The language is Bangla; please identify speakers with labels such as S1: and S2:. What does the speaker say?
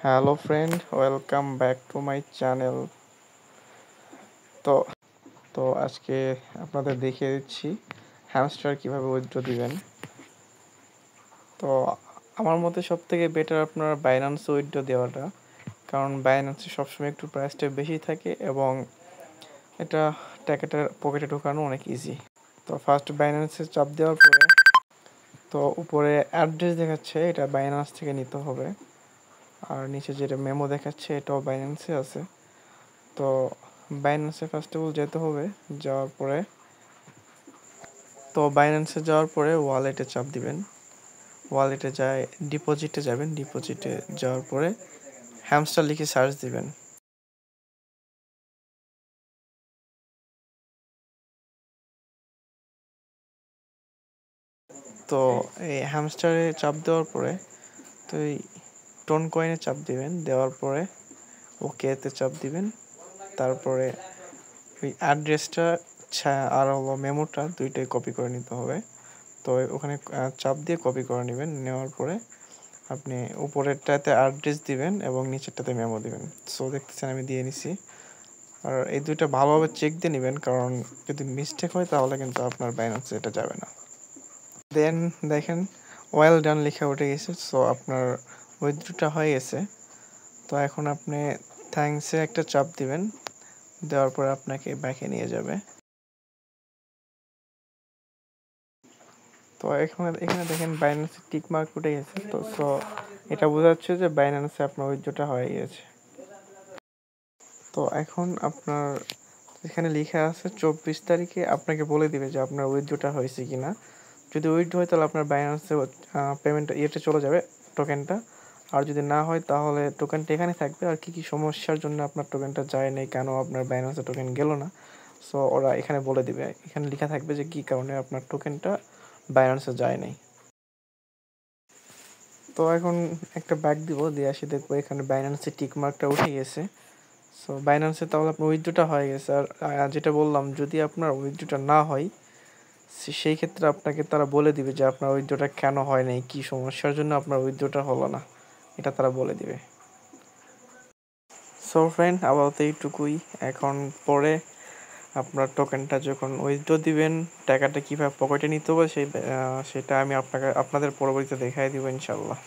S1: Hello friend, welcome back to my channel. তো তো আজকে আপনাদের দেখিয়ে দিচ্ছি হ্যামস্টার কীভাবে উইথড্র দিবেন। তো আমার মতে সবথেকে বেটার আপনার বাইন্যান্সে উইথড্র দেওয়াটা, কারণ বাইন্যান্সে সবসময় একটু প্রাইসটা বেশি থাকে এবং এটা টাকাটা পকেটে ঢোকানো অনেক ইজি। তো ফার্স্ট বাইন্যান্সে চাপ দেওয়ার পরে তো উপরে অ্যাড্রেস দেখাচ্ছে, এটা বাইন্যান্স থেকে নিতে হবে। আর নিচে যেটা মেমো দেখাচ্ছে এটাও বাইন্যান্সে আছে। তো বাইন্যান্সে ফার্স্ট অফ অল যেতে হবে, যাওয়ার পরে ওয়ালেটে চাপ দিবেন। ওয়ালেটে যায় ডিপোজিটে যাবেন, ডিপোজিটে যাওয়ার পরে হ্যামস্টার লিখে সার্চ দিবেন। তো এই হ্যামস্টারে চাপ দেওয়ার পরে তো এই টোন কয়েনে চাপ দিবেন, দেওয়ার পরে ওকেতে চাপ দিবেন। তারপরে ওই অ্যাড্রেসটা আর হলো মেমোটা দুইটাই কপি করে নিতে হবে। তো ওখানে চাপ দিয়ে কপি করে নেবেন। নেওয়ার পরে আপনি উপরেরটাতে অ্যাড্রেস দিবেন এবং নিচেরটাতে মেমো দিবেন। সো দেখতেছেন আমি দিয়ে নিছি। আর এই দুইটা ভালোভাবে চেক দিয়ে নেবেন, কারণ যদি মিস্টেক হয় তাহলে কিন্তু আপনার বাইন্যান্সে এটা যাবে না। দেন দেখেন ওয়েল ডান লেখা উঠে গেছে। সো আপনার উইথড্রটা হয়ে গেছে। তো এখন আপনি থ্যাঙ্কসে একটা চাপ দিবেন, দেওয়ার পরে আপনাকে ব্যাকে নিয়ে যাবে। তো এখানে দেখেন বাইন্যান্সে টিক মার্ক উঠে গেছে। তো এটা বোঝাচ্ছে যে বাইন্যান্সে আপনার উইথড্রটা হয়ে গেছে। তো এখন আপনার এখানে লেখা আছে 24 তারিখে আপনাকে বলে দিবে যে আপনার উইথড্রটা হয়েছে কিনা। যদি উইথড্র হয় তাহলে আপনার বাইন্যান্সে পেমেন্টটা চলে যাবে, টোকেনটা। আর যদি না হয় তাহলে টোকেনটা এখানে থাকবে। আর কি সমস্যার জন্য আপনার টোকেনটা যায় নাই, কেন আপনার বাইন্যান্সে টোকেন গেল না, সো ওরা এখানে বলে দিবে। এখানে লেখা থাকবে যে কী কারণে আপনার টোকেনটা বাইন্যান্সে যায় নাই। তো এখন একটা ব্যাক দিব, দিয়ে আসি দেখবো এখানে বাইন্যান্সে টিক মার্কটা উঠে গেছে। সো বাইন্যান্সে তাহলে আপনার উইথড্রটা হয়ে গেছে। আর যেটা বললাম, যদি আপনার উইথড্রটা না হয় সেই ক্ষেত্রে আপনাকে তারা বলে দিবে যে আপনার উইথড্রটা কেন হয় নাই, কী সমস্যার জন্য আপনার উইথড্রটা হলো না, এটা তারা বলে দিবে। সো ফ্রেন্ড, আপাতত এইটুকুই। এখন পরে আপনার টোকেনটা যখন উইথড্র দিবেন, টাকাটা কীভাবে পকেটে নিতে হবে সেটা আমি আপনাদের পরবর্তীতে দেখাই দিব ইনশাল্লাহ।